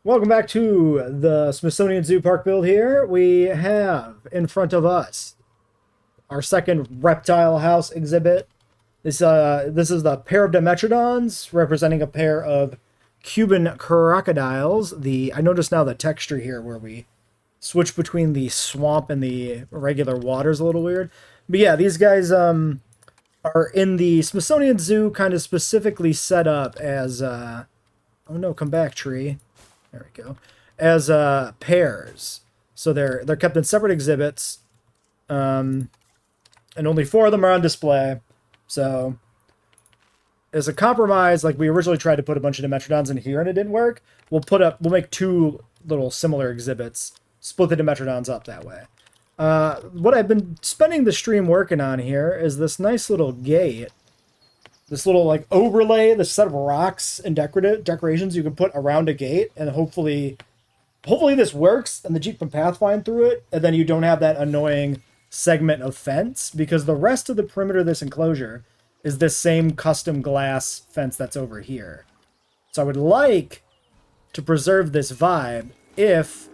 Welcome back to the Smithsonian Zoo Park build here. We have in front of us our second reptile house exhibit. This is the pair of Dimetrodons representing a pair of Cuban crocodiles. I notice now the texture here where we switch between the swamp and the regular water is a little weird. But yeah, these guys are in the Smithsonian Zoo, kind of specifically set up as oh no, come back, tree. There we go. As pairs. So they're kept in separate exhibits. And only 4 of them are on display. So as a compromise, like we originally tried to put a bunch of Dimetrodons in here and it didn't work, we'll make 2 little similar exhibits, split the Dimetrodons up that way. What I've been spending the stream working on here is this nice little gate. This little like overlay, this set of rocks and decorations you can put around a gate, and hopefully this works and the Jeep can pathfind through it, and then you don't have that annoying segment of fence, because the rest of the perimeter of this enclosure is this same custom glass fence that's over here. So I would like to preserve this vibe if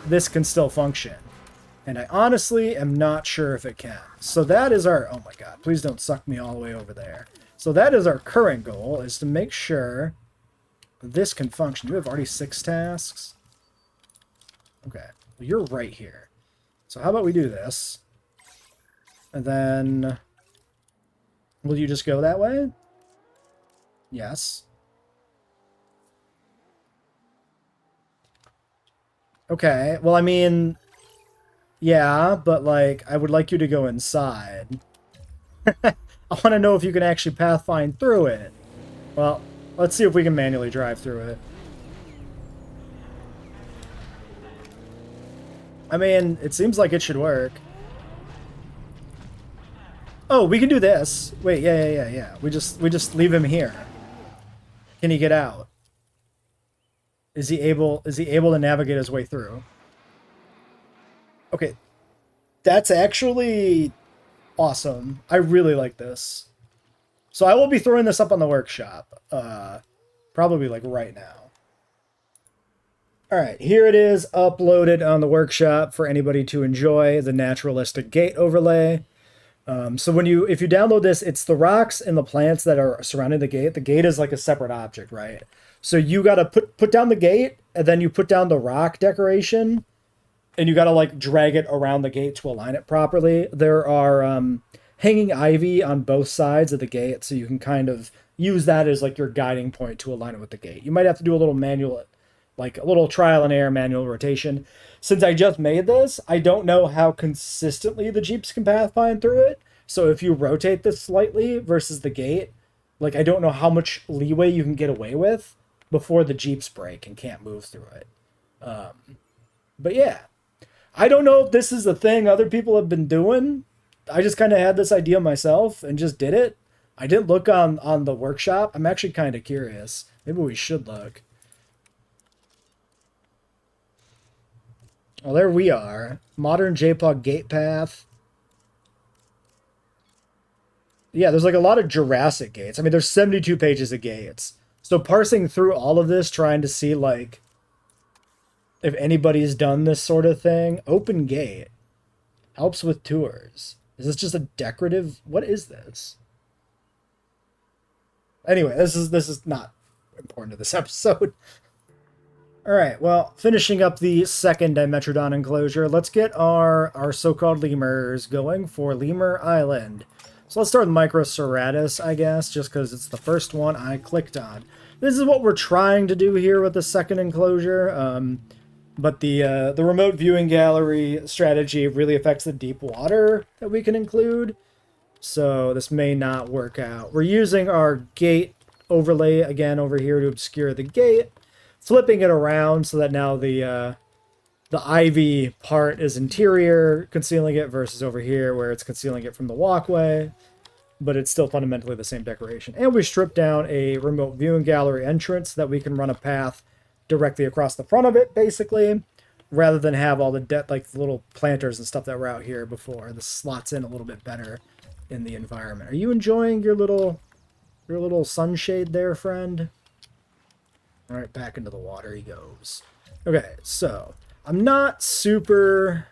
this can still function. And I honestly am not sure if it can. So that is our... Oh my god, please don't suck me all the way over there. So that is our current goal, is to make sure this can function. Do we have already 6 tasks? Okay, well, you're right here. So how about we do this? And then... Will you just go that way? Yes. Okay, well, I mean... Yeah, but, like, I would like you to go inside. I want to know if you can actually pathfind through it. Well, let's see if we can manually drive through it. I mean, it seems like it should work. Oh, we can do this. Wait, yeah. We just leave him here. Can he get out? Is he able to navigate his way through? Okay. That's actually awesome. I really like this. So I will be throwing this up on the workshop. Probably like right now. Alright, here it is uploaded on the workshop for anybody to enjoy, the naturalistic gate overlay. So if you download this, it's the rocks and the plants that are surrounding the gate. The gate is like a separate object, right? So you gotta put down the gate, and then you put down the rock decoration, and you gotta like drag it around the gate to align it properly. There are hanging ivy on both sides of the gate, so you can kind of use that as like your guiding point to align it with the gate. You might have to do a little manual, like a little trial and error manual rotation. Since I just made this, I don't know how consistently the Jeeps can pathfind through it. So if you rotate this slightly versus the gate, like I don't know how much leeway you can get away with before the Jeeps break and can't move through it. But yeah, I don't know if this is a thing other people have been doing. I just kind of had this idea myself and just did it. I didn't look on the workshop. I'm actually kind of curious. Maybe we should look. Well, there we are. Modern JPOG gate path. Yeah, there's like a lot of Jurassic gates. I mean, there's 72 pages of gates. So parsing through all of this, trying to see like if anybody's done this sort of thing. Open gate. Helps with tours. Is this just a decorative? What is this? Anyway, this is not important to this episode. All right, well, finishing up the second Dimetrodon enclosure, let's get our so-called lemurs going for Lemur Island. So let's start with Microceratus, I guess, just because it's the first one I clicked on. This is what we're trying to do here with the second enclosure, but the remote viewing gallery strategy really affects the deep water that we can include, so this may not work out. We're using our gate overlay again over here to obscure the gate, flipping it around so that now the ivy part is interior, concealing it, versus over here where it's concealing it from the walkway, but it's still fundamentally the same decoration. And we stripped down a remote viewing gallery entrance so that we can run a path directly across the front of it, basically, rather than have all the little planters and stuff that were out here before. This slots in a little bit better in the environment. Are you enjoying your little sunshade there, friend? All right, back into the water he goes. Okay, so I'm not super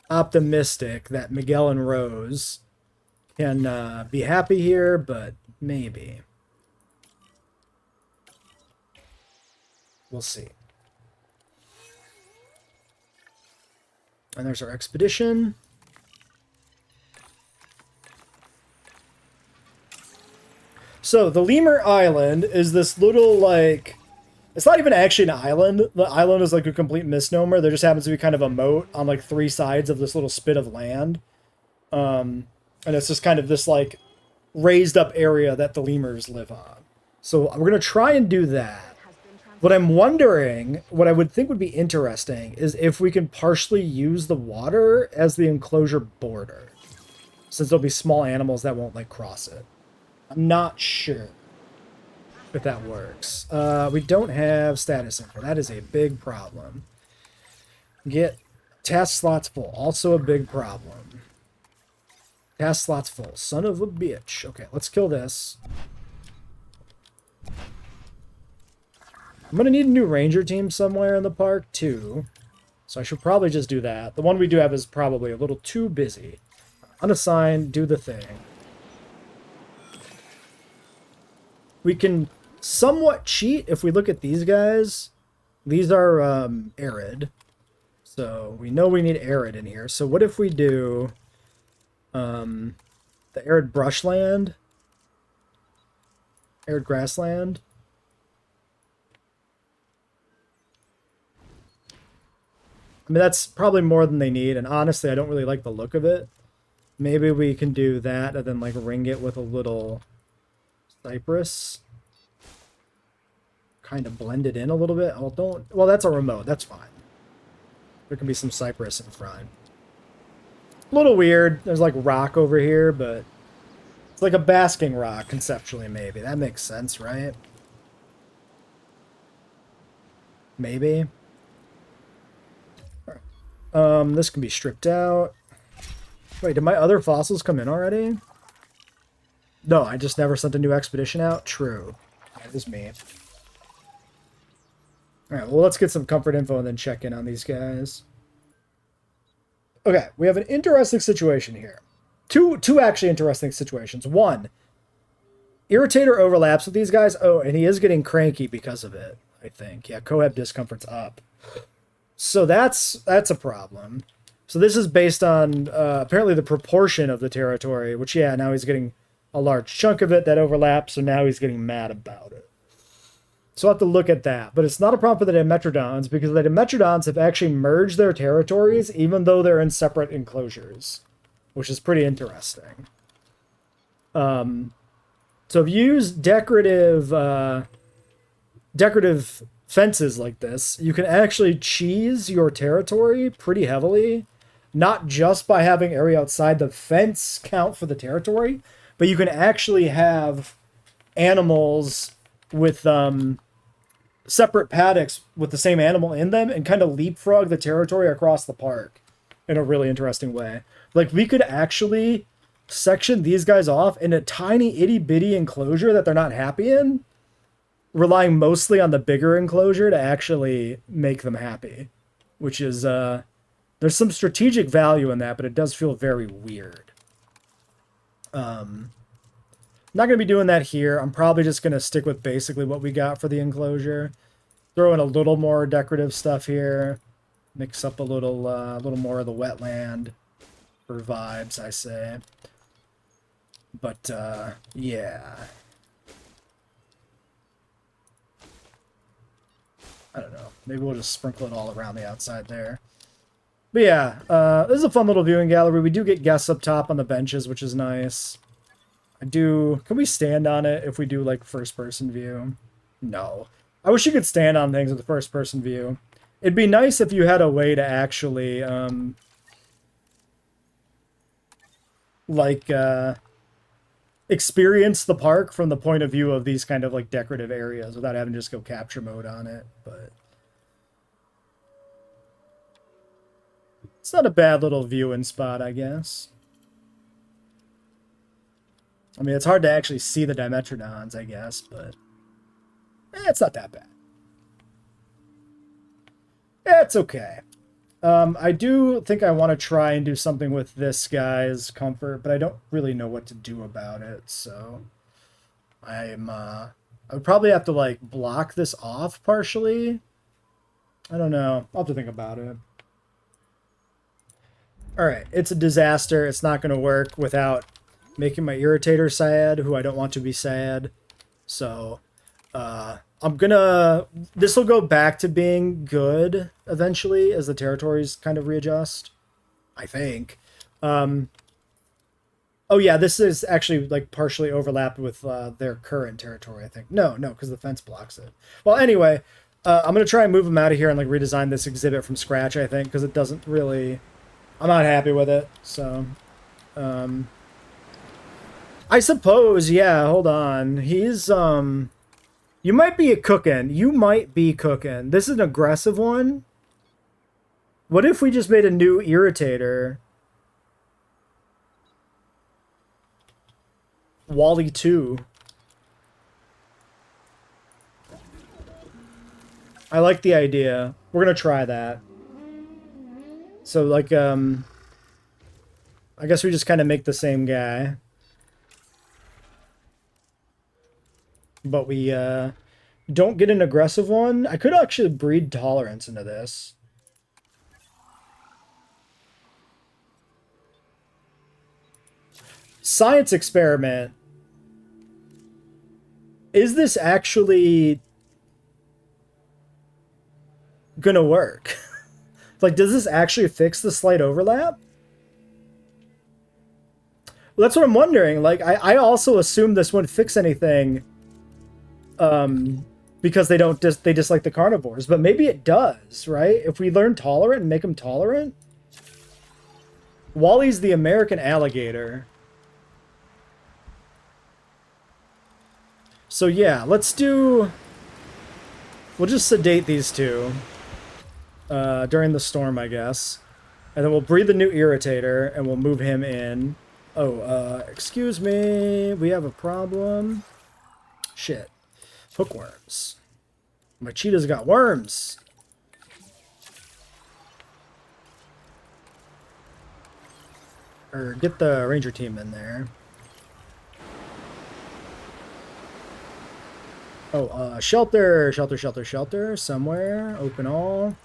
optimistic that Miguel and Rose can be happy here, but maybe. We'll see. And there's our expedition. So the Lemur Island is this little, like, it's not even actually an island. The island is like a complete misnomer. There just happens to be kind of a moat on like 3 sides of this little spit of land. And it's just kind of this like raised up area that the lemurs live on. So we're going to try and do that. What I'm wondering, what I would think would be interesting, is if we can partially use the water as the enclosure border. Since there'll be small animals that won't like cross it. I'm not sure if that works. We don't have status info. That is a big problem. Get task slots full. Also a big problem. Task slots full. Son of a bitch. Okay, let's kill this. I'm going to need a new ranger team somewhere in the park, too. So I should probably just do that. The one we do have is probably a little too busy. Unassigned, do the thing. We can somewhat cheat if we look at these guys. These are arid. So we know we need arid in here. So what if we do the arid brushland? Arid grassland? I mean, that's probably more than they need, and honestly, I don't really like the look of it. Maybe we can do that and then, like, ring it with a little cypress. Kind of blend it in a little bit. Well, that's a remote. That's fine. There can be some cypress in front. A little weird. There's, like, rock over here, but it's like a basking rock, conceptually, maybe. That makes sense, right? Maybe. This can be stripped out. Wait, did my other fossils come in already? No, I just never sent a new expedition out? True. That is me. Alright, well, let's get some comfort info and then check in on these guys. Okay, we have an interesting situation here. Two actually interesting situations. One, Irritator overlaps with these guys. Oh, and he is getting cranky because of it, I think. Yeah, Cohab discomfort's up. So that's a problem. So this is based on apparently the proportion of the territory, which, yeah, now he's getting a large chunk of it that overlaps, so now he's getting mad about it. So I'll have to look at that. But it's not a problem for the Dimetrodons, because the Dimetrodons have actually merged their territories, even though they're in separate enclosures, which is pretty interesting. So if you use decorative fences like this, you can actually cheese your territory pretty heavily, not just by having area outside the fence count for the territory, but you can actually have animals with separate paddocks with the same animal in them and kind of leapfrog the territory across the park in a really interesting way. Like, we could actually section these guys off in a tiny itty-bitty enclosure that they're not happy in, relying mostly on the bigger enclosure to actually make them happy, which is, there's some strategic value in that, but it does feel very weird. Not going to be doing that here. I'm probably just going to stick with basically what we got for the enclosure. Throw in a little more decorative stuff here. Mix up a little more of the wetland for vibes, I say. But, yeah. I don't know. Maybe we'll just sprinkle it all around the outside there. But yeah, this is a fun little viewing gallery. We do get guests up top on the benches, which is nice. Can we stand on it if we do, like, first-person view? No. I wish you could stand on things with the first-person view. It'd be nice if you had a way to actually, experience the park from the point of view of these kind of, like, decorative areas without having to just go capture mode on it, but it's not a bad little viewing spot, I guess. I mean, it's hard to actually see the Dimetrodons, I guess, but It's not that bad. It's okay. I do think I want to try and do something with this guy's comfort, but I don't really know what to do about it, so I would probably have to, like, block this off partially. I don't know. I'll have to think about it. Alright, it's a disaster. It's not going to work without making my irritator sad, who I don't want to be sad. So, I'm gonna... This will go back to being good eventually as the territories kind of readjust. I think. Oh yeah, this is actually, like, partially overlapped with their current territory, I think. No, because the fence blocks it. Well, anyway, I'm gonna try and move them out of here and, like, redesign this exhibit from scratch, I think, because it doesn't really... I'm not happy with it, so... I suppose, yeah, hold on. He's, You might be cooking. You might be cooking. This is an aggressive one. What if we just made a new irritator? Wally 2. I like the idea. We're gonna try that. So, like, I guess we just kind of make the same guy. But we, don't get an aggressive one. I could actually breed tolerance into this. Science experiment. Is this actually gonna work? Like, does this actually fix the slight overlap? Well, that's what I'm wondering. Like, I also assumed this wouldn't fix anything, because they dislike the carnivores, but maybe it does, right? If we learn tolerant and make them tolerant. Wally's the American alligator. So yeah, we'll just sedate these two during the storm, I guess. And then we'll breed the new irritator and we'll move him in. Oh, excuse me, we have a problem. Shit. Hookworms. My cheetah's got worms. Or get the ranger team in there. Oh, shelter, shelter, shelter, shelter, somewhere. Open all.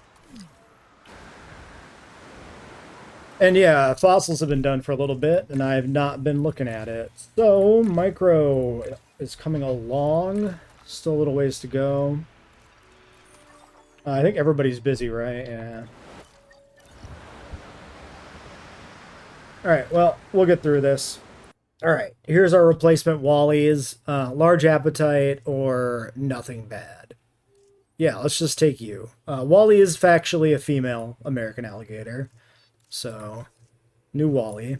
And yeah, fossils have been done for a little bit, and I've not been looking at it. So, micro is coming along. Still a little ways to go. I think everybody's busy, right? Yeah. Alright, well, we'll get through this. Alright, here's our replacement Wallies. Large appetite or nothing bad. Yeah, let's just take you. Wally is factually a female American alligator. So, new Wally.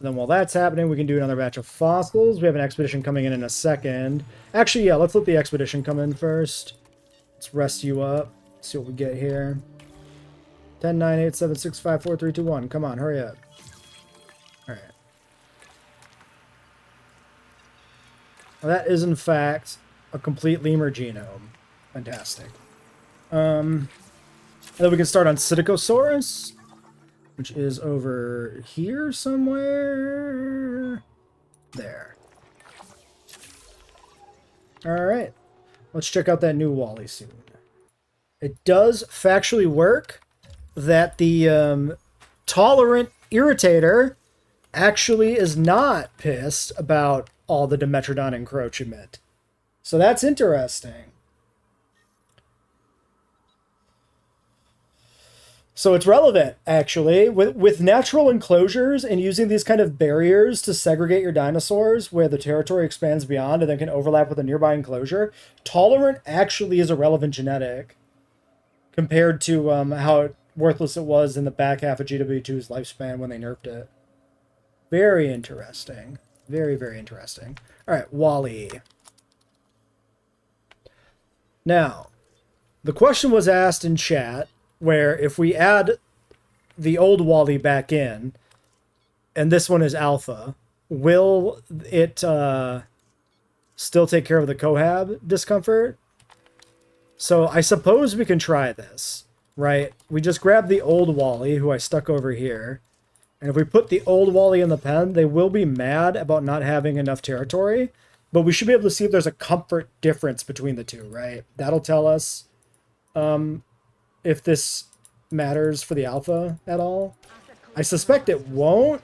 Then while that's happening, we can do another batch of fossils. We have an expedition coming in a second. Actually, yeah, let's let the expedition come in first. Let's rest you up. See what we get here. 10, 9, 8, 7, 6, 5, 4, 3, 2, 1. Come on, hurry up. Alright. Well, that is, in fact, a complete lemur genome. Fantastic. And then we can start on Psittacosaurus, which is over here somewhere. There. Alright. Let's check out that new Wally soon. It does factually work that the tolerant irritator actually is not pissed about all the Dimetrodon encroachment. So that's interesting. So it's relevant, actually. With natural enclosures and using these kind of barriers to segregate your dinosaurs where the territory expands beyond and then can overlap with a nearby enclosure, tolerant actually is a relevant genetic compared to how worthless it was in the back half of JWE2's lifespan when they nerfed it. Very interesting. Very, very interesting. All right, Wally. Now, the question was asked in chat where if we add the old Wally back in, and this one is alpha, will it still take care of the cohab discomfort? So I suppose we can try this, right? We just grab the old Wally, who I stuck over here. And if we put the old Wally in the pen, they will be mad about not having enough territory. But we should be able to see if there's a comfort difference between the two, right? That'll tell us if this matters for the alpha at all. I suspect it won't.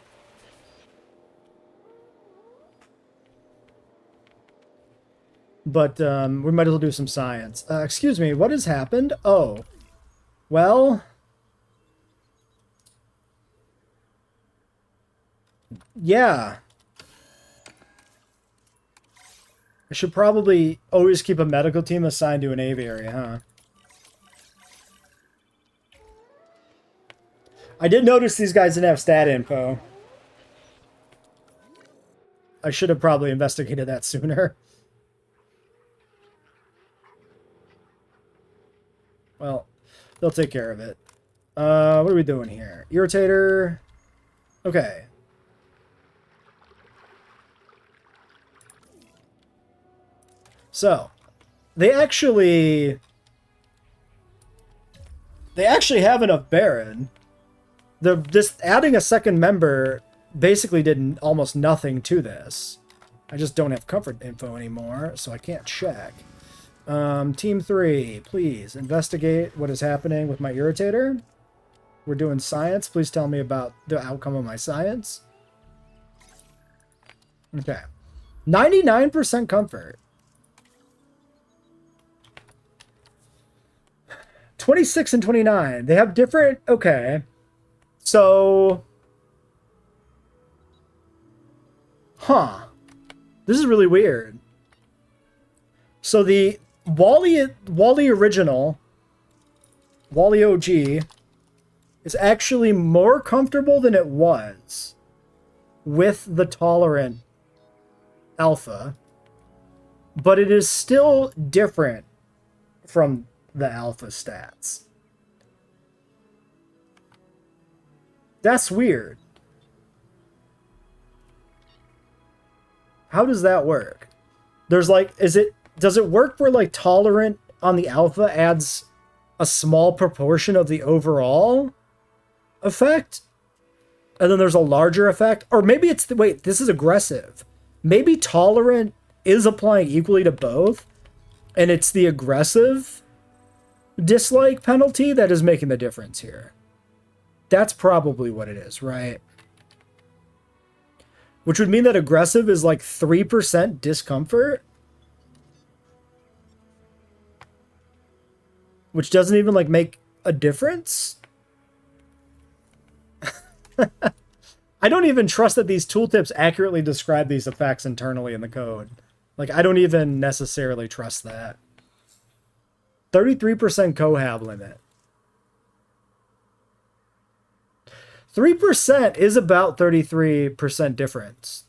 But we might as well do some science. Excuse me, what has happened? Oh, well... yeah. I should probably always keep a medical team assigned to an aviary, huh? I did notice these guys didn't have stat info. I should have probably investigated that sooner. Well, they'll take care of it. What are we doing here? Irritator. Okay. So, they actually have enough Baron. Just adding a second member basically did almost nothing to this. I just don't have comfort info anymore, so I can't check. Team 3, please investigate what is happening with my irritator. We're doing science. Please tell me about the outcome of my science. Okay. 99% comfort. 26 and 29. They have different... okay. So... huh. This is really weird. So the Wally original, Wally OG, is actually more comfortable than it was with the tolerant alpha, but it is still different from the alpha stats. That's weird. How does that work? There's like, does it work where like tolerant on the alpha adds a small proportion of the overall effect? And then there's a larger effect? Or maybe it's, wait, this is aggressive. Maybe tolerant is applying equally to both, and it's the aggressive dislike penalty that is making the difference here. That's probably what it is, right? Which would mean that aggressive is like 3% discomfort. Which doesn't even like make a difference. I don't even trust that these tooltips accurately describe these effects internally in the code. Like, I don't even necessarily trust that. 33% cohab limit. 3% is about 33% difference.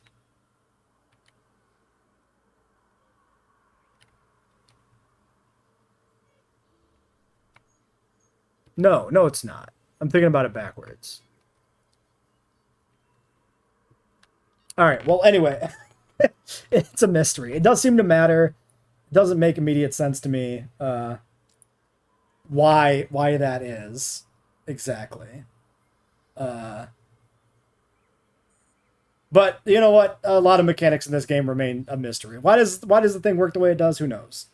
No, it's not. I'm thinking about it backwards. All right, well, anyway, it's a mystery. It does seem to matter. It doesn't make immediate sense to me why that is exactly. But you know what? A lot of mechanics in this game remain a mystery. Why does the thing work the way it does? Who knows?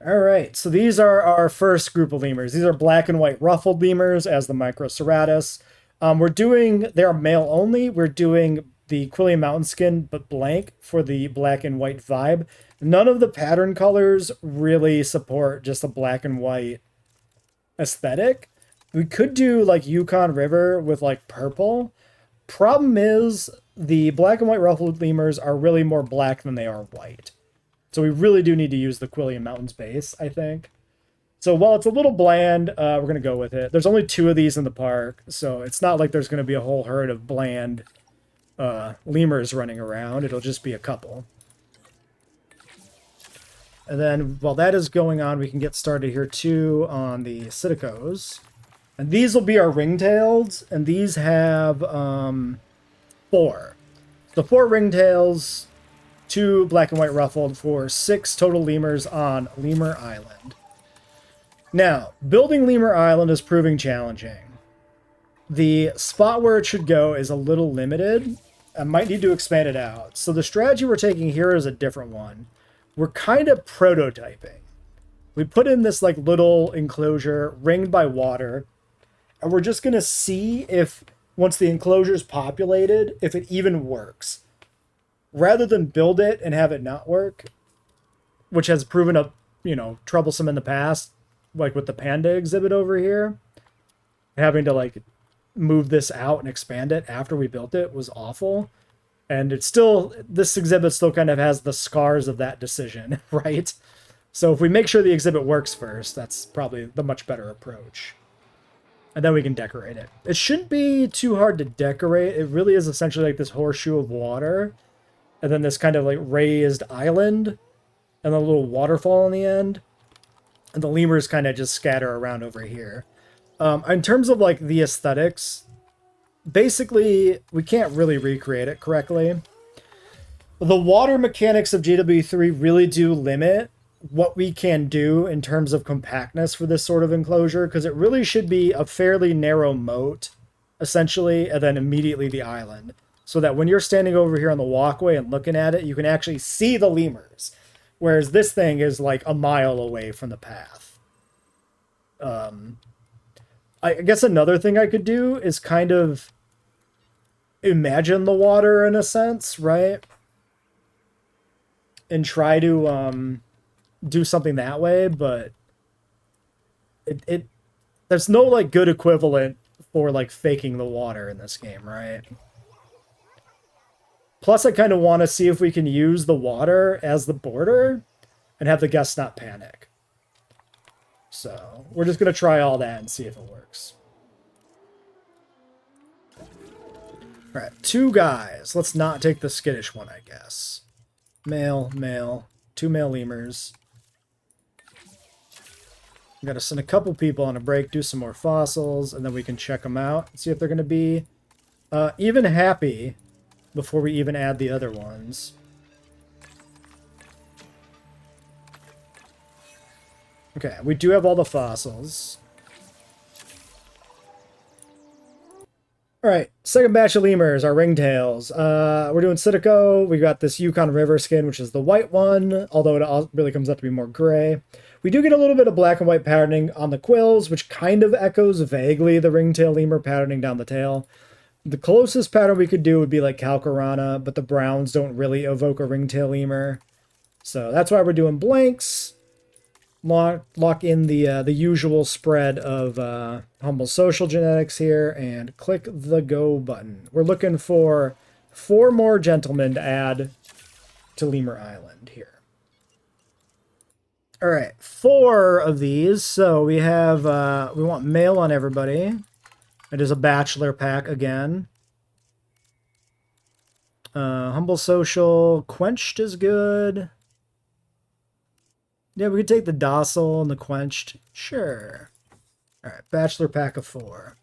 All right, so these are our first group of lemurs. These are black and white ruffled lemurs as the Microceratus. They are male only. We're doing the Quillian Mountain skin, but blank for the black and white vibe. None of the pattern colors really support just a black and white aesthetic. We could do like Yukon River with like purple. Problem is the black and white ruffled lemurs are really more black than they are white. So we really do need to use the Quillian Mountains base, I think. So while it's a little bland, we're going to go with it. There's only 2 of these in the park, so it's not like there's going to be a whole herd of bland lemurs running around. It'll just be a couple. And then while that is going on, we can get started here too on the Psittacos. And these will be our ringtails, and these have 4. So 4 ringtails, 2 black and white ruffled for 6 total lemurs on Lemur Island. Now, building Lemur Island is proving challenging. The spot where it should go is a little limited. I might need to expand it out. So the strategy we're taking here is a different one. We're kind of prototyping. We put in this like little enclosure ringed by water, and we're just going to see if, once the enclosure is populated, if it even works. Rather than build it and have it not work, which has proven up, troublesome in the past, like with the panda exhibit over here, having to like move this out and expand it after we built it was awful. And this exhibit still kind of has the scars of that decision, right? So if we make sure the exhibit works first, that's probably the much better approach. And then we can decorate it. It shouldn't be too hard to decorate. It really is essentially like this horseshoe of water. And then this kind of like raised island. And a little waterfall on the end. And the lemurs kind of just scatter around over here. In terms of like the aesthetics, basically we can't really recreate it correctly. The water mechanics of JWE3 really do limit what we can do in terms of compactness for this sort of enclosure, because it really should be a fairly narrow moat, essentially, and then immediately the island. So that when you're standing over here on the walkway and looking at it, you can actually see the lemurs. Whereas this thing is like a mile away from the path. I guess another thing I could do is kind of imagine the water in a sense, right? And try to do something that way, but there's no like good equivalent for like faking the water in this game, right? Plus, I kind of want to see if we can use the water as the border and have the guests not panic. So we're just going to try all that and see if it works. All right, 2 guys. Let's not take the skittish one, I guess. Male, 2 male lemurs. We got to send a couple people on a break, do some more fossils, and then we can check them out and see if they're going to be even happy before we even add the other ones. Okay, we do have all the fossils. Alright, second batch of lemurs, our ringtails. We're doing Citico. We got this Yukon River skin, which is the white one, although it really comes out to be more gray. We do get a little bit of black and white patterning on the quills, which kind of echoes vaguely the ringtail lemur patterning down the tail. The closest pattern we could do would be like Calcarana, but the browns don't really evoke a ringtail lemur. So that's why we're doing blanks. Lock in the usual spread of Humble Social genetics here, and click the go button. We're looking for 4 more gentlemen to add to Lemur Island here. All right, 4 of these. So we have we want male on everybody. It is a bachelor pack again. Humble Social, Quenched is good. Yeah, we could take the Docile and the Quenched. Sure. All right, bachelor pack of 4.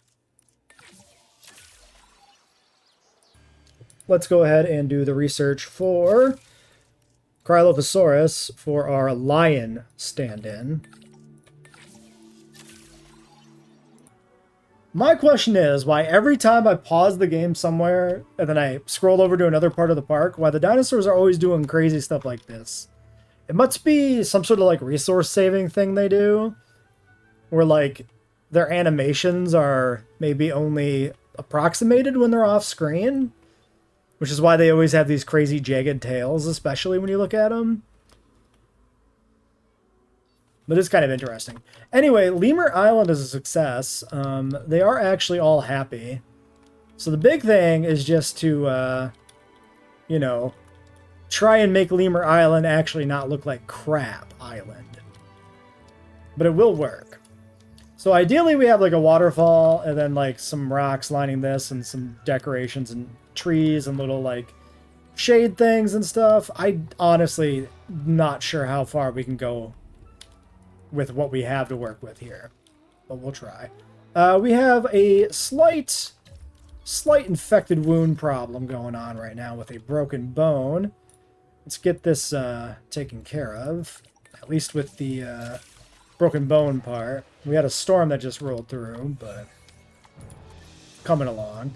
Let's go ahead and do the research for Cryolophosaurus for our lion stand-in. My question is why every time I pause the game somewhere and then I scroll over to another part of the park, why the dinosaurs are always doing crazy stuff like this. It must be some sort of like resource saving thing they do, where like their animations are maybe only approximated when they're off screen, which is why they always have these crazy jagged tails, especially when you look at them. But it's kind of interesting. Anyway, Lemur Island is a success. They are actually all happy. So the big thing is just to, you know, try and make Lemur Island actually not look like crap island. But it will work. So ideally we have like a waterfall and then like some rocks lining this and some decorations and trees and little like shade things and stuff. I honestly not sure how far we can go with what we have to work with here, but we'll try. We have a slight slight infected wound problem going on right now with a broken bone. Let's get this taken care of, at least with the broken bone part. We had a storm that just rolled through, but coming along.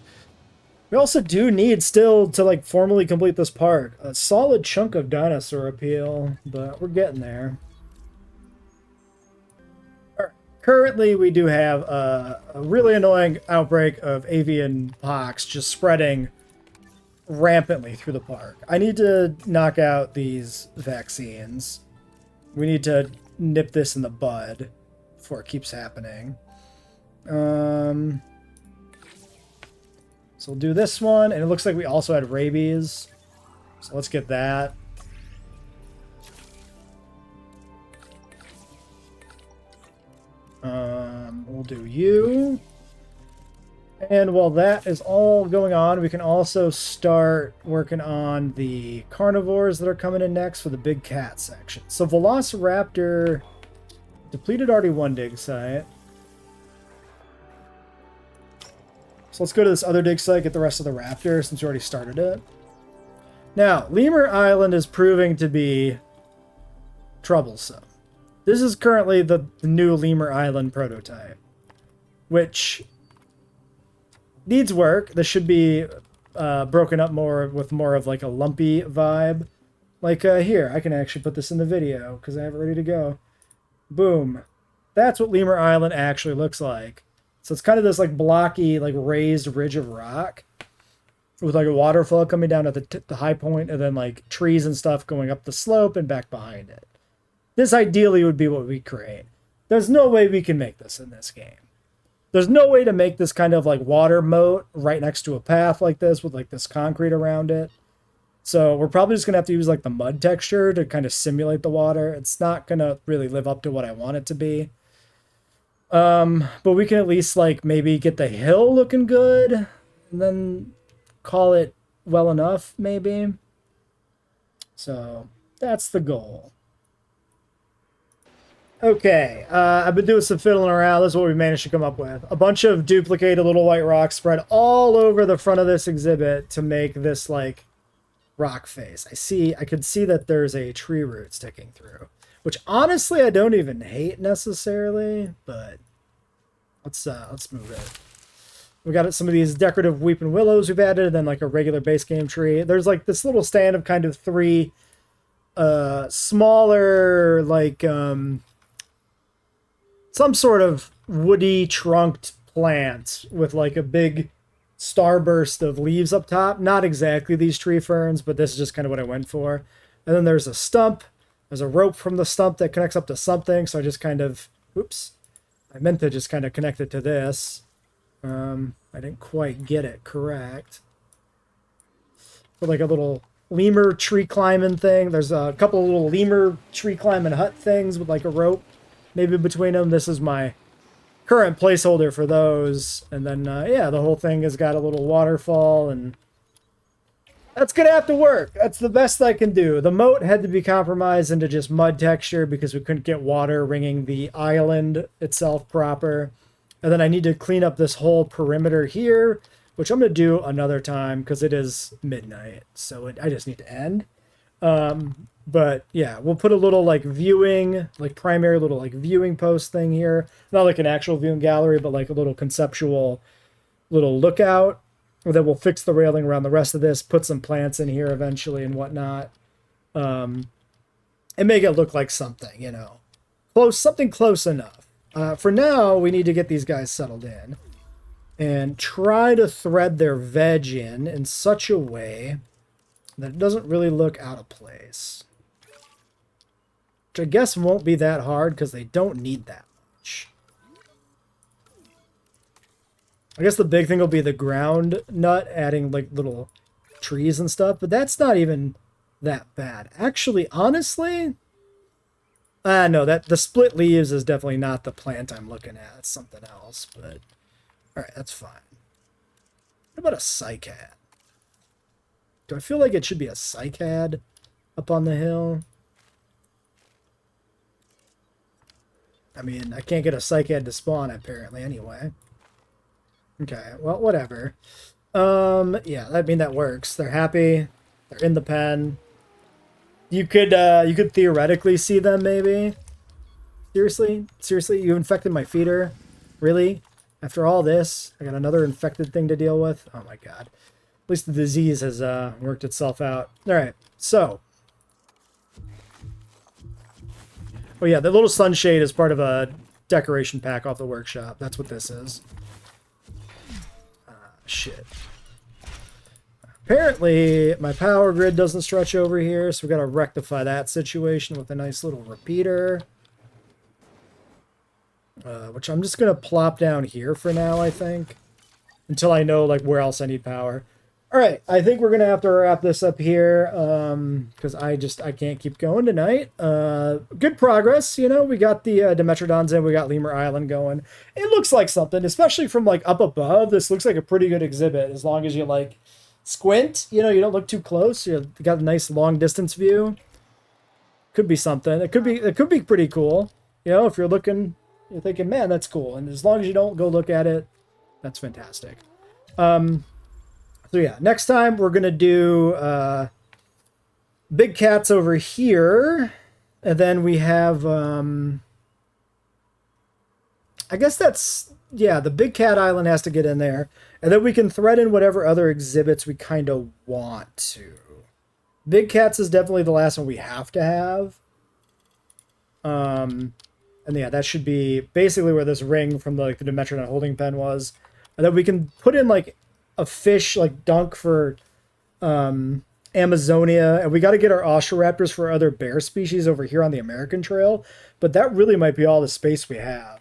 We also do need still to like formally complete this part. A solid chunk of dinosaur appeal, but we're getting there. Currently, we do have a really annoying outbreak of avian pox just spreading rampantly through the park. I need to knock out these vaccines. We need to nip this in the bud before it keeps happening. So we'll do this one, and it looks like we also had rabies. So let's get that. We'll do you. And while that is all going on, we can also start working on the carnivores that are coming in next for the big cat section. So Velociraptor depleted RD1 dig site. So let's go to this other dig site, get the rest of the raptor since we already started it. Now, Lemur Island is proving to be troublesome. This is currently the new Lemur Island prototype, which needs work. This should be broken up more with more of like a lumpy vibe. Like here, I can actually put this in the video because I have it ready to go. Boom. That's what Lemur Island actually looks like. So it's kind of this like blocky, like raised ridge of rock with like a waterfall coming down at the high point and then like trees and stuff going up the slope and back behind it. This ideally would be what we create. There's no way we can make this in this game. There's no way to make this kind of like water moat right next to a path like this with like this concrete around it. So we're probably just going to have to use like the mud texture to kind of simulate the water. It's not going to really live up to what I want it to be. But we can at least like maybe get the hill looking good and then call it well enough maybe. So that's the goal. Okay, I've been doing some fiddling around. This is what we managed to come up with. A bunch of duplicated little white rocks spread all over the front of this exhibit to make this, like, rock face. I could see that there's a tree root sticking through, which honestly I don't even hate necessarily, but let's move it. We got some of these decorative weeping willows we've added, and then, like, a regular base game tree. There's, like, this little stand of kind of three smaller, like, some sort of woody trunked plant with like a big starburst of leaves up top. Not exactly these tree ferns, but this is just kind of what I went for. And then there's a stump. There's a rope from the stump that connects up to something. So I just kind of, oops, I meant to just kind of connect it to this. I didn't quite get it correct. But like a little lemur tree climbing thing. There's a couple of little lemur tree climbing hut things with like a rope maybe between them. This is my current placeholder for those. And then, yeah, the whole thing has got a little waterfall, and that's going to have to work. That's the best I can do. The moat had to be compromised into just mud texture because we couldn't get water ringing the island itself proper. And then I need to clean up this whole perimeter here, which I'm going to do another time because it is midnight. So I just need to end. But yeah, we'll put a little like viewing, like primary little like viewing post thing here. Not like an actual viewing gallery, but like a little conceptual little lookout. And then we'll fix the railing around the rest of this, put some plants in here eventually and whatnot. And make it look like something, you know, something close enough. For now, we need to get these guys settled in and try to thread their veg in such a way that it doesn't really look out of place. Which I guess won't be that hard because they don't need that much. I guess the big thing will be the ground nut, adding like little trees and stuff, but that's not even that bad. Actually, honestly, no, that the split leaves is definitely not the plant I'm looking at. It's something else, but all right, that's fine. What about a cycad? Do I feel like it should be a cycad up on the hill? I mean, I can't get a cycad to spawn apparently anyway. Okay, well, whatever. Yeah, I mean that works. They're happy. They're in the pen. You could theoretically see them maybe. Seriously, you infected my feeder? Really? After all this, I got another infected thing to deal with? Oh my god. At least the disease has worked itself out. Alright, so. Oh yeah, the little sunshade is part of a decoration pack off the workshop. That's what this is. Shit. Apparently, my power grid doesn't stretch over here, so we got to rectify that situation with a nice little repeater. Which I'm just going to plop down here for now, I think. Until I know, like, where else I need power. Alright, I think we're going to have to wrap this up here. Because I can't keep going tonight. Good progress, you know. We got the Dimetrodons in, we got Lemur Island going. It looks like something, especially from, like, up above. This looks like a pretty good exhibit, as long as you, like, squint. You know, you don't look too close. You got a nice long-distance view. Could be something. It could be pretty cool. You know, if you're looking... You're thinking, man, that's cool. And as long as you don't go look at it, that's fantastic. So yeah, next time we're going to do big cats over here. And then we have, I guess that's, yeah, the big cat island has to get in there. And then we can thread in whatever other exhibits we kind of want to. Big cats is definitely the last one we have to have. And yeah, that should be basically where this ring from the Dimetrodon holding pen was. And then we can put in like a fish like dunk for Amazonia. And we got to get our Ostroraptors for other bear species over here on the American Trail. But that really might be all the space we have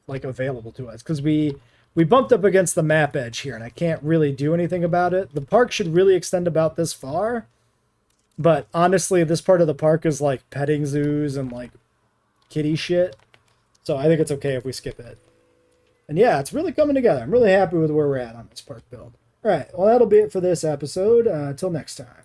like available to us. Because we bumped up against the map edge here and I can't really do anything about it. The park should really extend about this far. But honestly, this part of the park is like petting zoos and like kitty shit. So I think it's okay if we skip it. And yeah, it's really coming together. I'm really happy with where we're at on this park build. All right, well, that'll be it for this episode. Until next time.